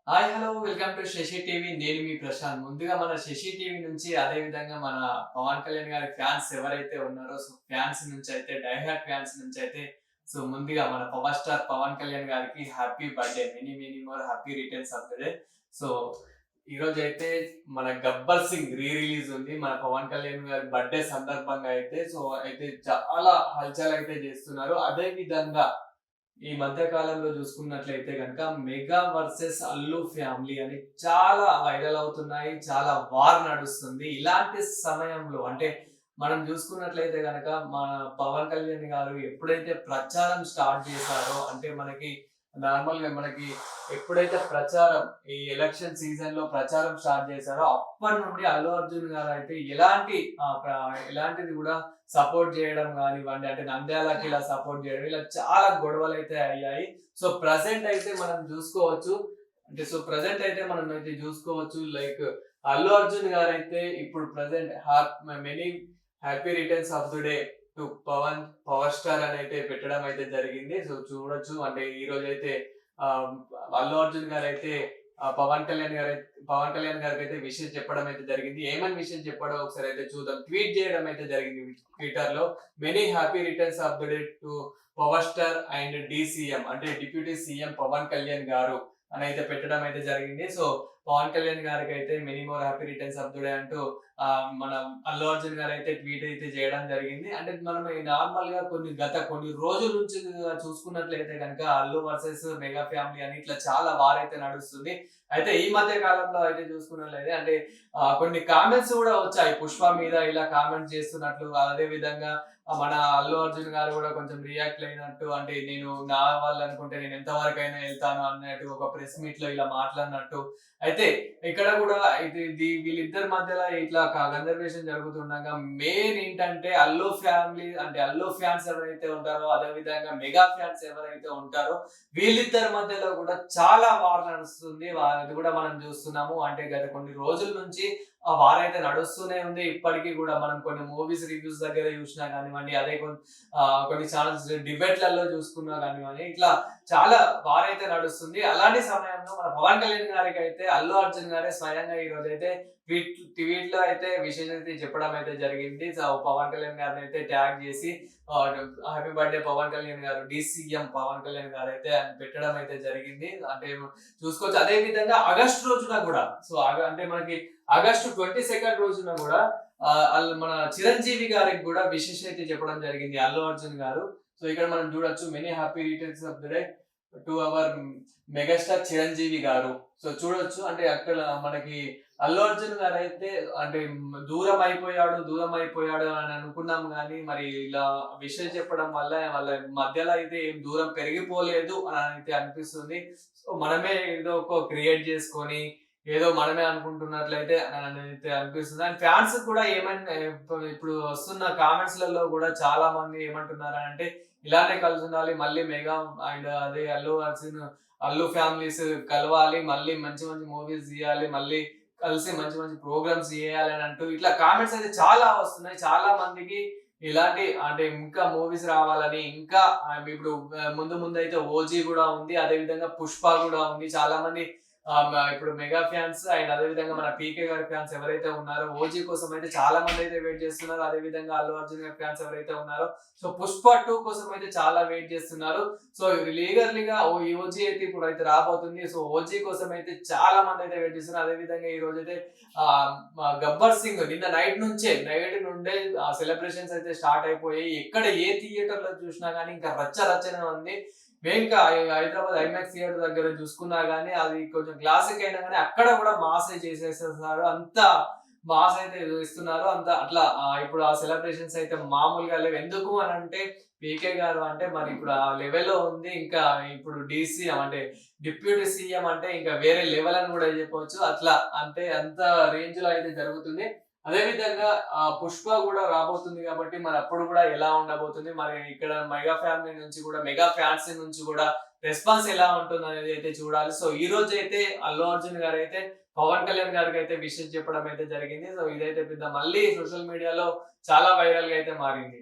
Hi hello welcome to Sashi TV. నేను మీ ప్రశాంత్. ముందుగా మన శశి టీవీ నుంచి అదే విధంగా మన పవన్ కళ్యాణ్ గారి ఫ్యాన్స్ ఎవరైతే ఉన్నారో ఫ్యాన్స్ నుంచి అయితే డైహార్డ్ ఫ్యాన్స్ నుంచి అయితే ముందుగా మన పవర్ స్టార్ పవన్ కళ్యాణ్ గారికి happy birthday, many many more happy returns of the day. So ఈ రోజు అయితే మన గబ్బర్ సింగ్ రీ రిలీజ్ ఉంది. మన పవన్ కళ్యాణ్ గారి బర్త్డే సందర్భంగా అయితే అయితే చాలా హల్చల్ అయితే చేస్తున్నారు. అదే విధంగా ఈ మధ్య కాలంలో చూసుకున్నట్లయితే గనక మెగా వర్సెస్ అల్లు ఫ్యామిలీ అని చాలా వైరల్ అవుతున్నాయి. చాలా వార్ నడుస్తుంది. ఇలాంటి సమయంలో అంటే మనం చూసుకున్నట్లయితే గనక మన పవన్ కళ్యాణ్ గారు ఎప్పుడైతే ప్రచారం స్టార్ట్ చేశారో అంటే నార్మల్‌గా మనకి ఎప్పుడైతే ప్రచారం ఈ ఎలక్షన్ సీజన్‌లో ప్రచారం స్టార్ట్ చేశారో అప్పటి నుండి అల్లు అర్జున్ గారు అయితే ఎలాంటిది కూడా సపోర్ట్ చేయడం కానివ్వండి, అంటే నంద్యాలకి ఇలా సపోర్ట్ చేయడం, ఇలా చాలా గొడవలు అయితే అయ్యాయి. ప్రెజెంట్ అయితే మనం చూసుకోవచ్చు. అంటే లైక్ అల్లు అర్జున్ గారు అయితే ఇప్పుడు present many happy returns of the day to power star అని అయితే పెట్టడం అయితే జరిగింది. చూడొచ్చు. అంటే ఈ రోజు అయితే అల్లు అర్జున్ గారు అయితే పవన్ కళ్యాణ్ గారికి అయితే విషయం చెప్పడం అయితే జరిగింది. ఏమని విషయం చెప్పాడో ఒకసారి అయితే చూద్దాం. ట్వీట్ చేయడం అయితే జరిగింది ట్విట్టర్ లో. Many happy returns of the day to power star and DCM, అంటే డిప్యూటీ సీఎం పవన్ కళ్యాణ్ గారు అని అయితే పెట్టడం అయితే జరిగింది. పవన్ కళ్యాణ్ గారికి అయితే many more happy returns of the day అంటూ మన అల్లు అర్జున్ గారు అయితే ట్వీట్ అయితే చేయడం జరిగింది. అంటే మనం నార్మల్ గా కొన్ని రోజుల నుంచి చూసుకున్నట్లయితే కనుక అల్లు వర్సెస్ మెగా ఫ్యామిలీ అని ఇట్లా చాలా వార్ అయితే నడుస్తుంది. అయితే ఈ మధ్య కాలంలో అయితే చూసుకున్నట్లయితే అంటే కొన్ని కామెంట్స్ కూడా వచ్చాయి పుష్ప మీద ఇలా కామెంట్ చేస్తున్నట్లు. అదే విధంగా మన అల్లు అర్జున్ గారు కూడా కొంచెం రియాక్ట్ అయినట్టు, అంటే నేను నా వాళ్ళు అనుకుంటే నేను ఎంత వరకైనా వెళ్తాను అన్నట్టు ఒక ప్రెస్ మీట్ లో ఇలా మాట్లాడినట్టు. అయితే ఇక్కడ కూడా వీళ్ళిద్దరి మధ్యలో ఇట్లా కన్వర్సేషన్ జరుగుతుండగా మెయిన్ ఏంటంటే అల్లు ఫ్యామిలీ, అంటే అల్లు ఫ్యాన్స్ ఎవరైతే ఉంటారో అదే విధంగా మెగా ఫ్యాన్స్ ఎవరైతే ఉంటారో వీళ్ళిద్దరి మధ్యలో కూడా చాలా వార్ నడుస్తుంది. అది కూడా మనం చూస్తున్నాము. అంటే గత కొన్ని రోజుల నుంచి ఆ వార్ అయితే నడుస్తూనే ఉంది. ఇప్పటికీ కూడా మనం కొన్ని మూవీస్ రివ్యూస్ దగ్గర చూసినా కానివ్వండి, అదే కొన్ని ఛానల్స్ డిబేట్లలో చూసుకున్నా కానివ్వండి, ఇట్లా చాలా వార్ అయితే నడుస్తుంది. అలాంటి సమయంలో మన పవన్ కళ్యాణ్ గారికి అయితే అల్లు అర్జున్ గారే స్వయంగా ఈ రోజు అయితే ట్వీట్ లో అయితే విషయం అయితే చెప్పడం అయితే జరిగింది. పవన్ కళ్యాణ్ గారిని అయితే ట్యాగ్ చేసి హ్యాపీ బర్త్డే పవన్ కళ్యాణ్ గారు, డిసిఎం పవన్ కళ్యాణ్ గారు అయితే ఆయన పెట్టడం అయితే జరిగింది. అంటే చూసుకోవచ్చు. అదే విధంగా ఆగస్ట్ రోజున కూడా అంటే మనకి ఆగస్టు 22 రోజున కూడా మన చిరంజీవి గారికి కూడా విశేష అయితే చెప్పడం జరిగింది అల్లు అర్జున్ గారు. ఇక్కడ మనం చూడొచ్చు. Many happy returns of the day to our megastar Chiranjeevi గారు. చూడొచ్చు. అంటే అక్కడ మనకి అల్లు అర్జున్ గారు అయితే అంటే దూరం అయిపోయాడు అని అనుకున్నాం కానీ మరి ఇలా విషయం చెప్పడం వల్ల వాళ్ళ మధ్యలో అయితే ఏం దూరం పెరిగిపోలేదు అని అయితే అనిపిస్తుంది. మనమే ఏదో ఒక క్రియేట్ చేసుకొని ఏదో మనమే అనుకుంటున్నట్లయితే అయితే అనిపిస్తుంది. అండ్ ఫ్యాన్స్ కూడా ఏమైనా ఇప్పుడు వస్తున్న కామెంట్స్ లలో కూడా చాలా మంది ఏమంటున్నారు అంటే ఇలానే కలిసి ఉండాలి, మళ్ళీ మెగా అండ్ అదే అల్లు ఫ్యామిలీస్ కలవాలి, మళ్ళీ మంచి మంచి మూవీస్ తీయాలి, మళ్ళీ కలిసి మంచి మంచి ప్రోగ్రామ్స్ చేయాలి అని అంటూ ఇట్లా కామెంట్స్ అయితే చాలా వస్తున్నాయి. చాలా మందికి ఇలాంటి అంటే ఇంకా మూవీస్ రావాలని, ఇంకా ఇప్పుడు ముందు ముందు అయితే ఓజీ కూడా ఉంది, అదే విధంగా పుష్ప కూడా ఉంది. చాలా మంది ఇప్పుడు మెగా ఫ్యాన్స్ అండ్ అదే విధంగా మన పీకే గారి ఫ్యాన్స్ ఎవరైతే ఉన్నారో ఓజీ కోసం అయితే చాలా మంది అయితే వెయిట్ చేస్తున్నారు. అదే విధంగా అల్లు అర్జున్ గారి ఫ్యాన్స్ ఎవరైతే ఉన్నారో పుష్ప 2 కోసం అయితే చాలా వెయిట్ చేస్తున్నారు. లీగర్లీగా ఈ ఓజీ అయితే ఇప్పుడు అయితే రాబోతుంది. ఓజీ కోసం అయితే చాలా మంది అయితే వెయిట్ చేస్తున్నారు. అదే విధంగా ఈ రోజు అయితే గబ్బర్ సింగ్ నిన్న నైట్ నుండే సెలబ్రేషన్స్ అయితే స్టార్ట్ అయిపోయాయి. ఎక్కడ ఏ థియేటర్ లో చూసినా గానీ ఇంకా రచ్చనే ఉంది. మెయిన్‌గా హైదరాబాద్ ఐమాక్స్ థియేటర్ దగ్గర చూసుకున్నా గానీ అది కొంచెం క్లాసిక్ అయినా గానీ అక్కడ కూడా మాస్ చేసేస్తున్నారు. అంత మాస్ అయితే ఇస్తున్నారు. అట్లా ఇప్పుడు ఆ సెలబ్రేషన్స్ అయితే మామూలుగా లేవు. ఎందుకు అనంటే పీకే గారు అంటే మరి ఇప్పుడు ఆ లెవెల్‌లో ఉంది. ఇంకా ఇప్పుడు డీసీఎం అంటే డిప్యూటీ సీఎం అంటే ఇంకా వేరే లెవెల్ అని కూడా చెప్పొచ్చు. అట్లా అంటే అంత రేంజ్‌లో అయితే జరుగుతుంది. అదే విధంగా పుష్ప కూడా రాబోతుంది కాబట్టి మరి అప్పుడు కూడా ఎలా ఉండబోతుంది, మరి ఇక్కడ మెగా ఫ్యాన్స్ నుంచి కూడా రెస్పాన్స్ ఎలా ఉంటుంది అనేది అయితే చూడాలి. ఈ రోజు అయితే అల్లు అర్జున్ గారు అయితే పవన్ కళ్యాణ్ గారికి అయితే విషయం చెప్పడం అయితే జరిగింది. ఇదైతే పెద్ద మళ్ళీ సోషల్ మీడియాలో చాలా వైరల్ గా అయితే మారింది.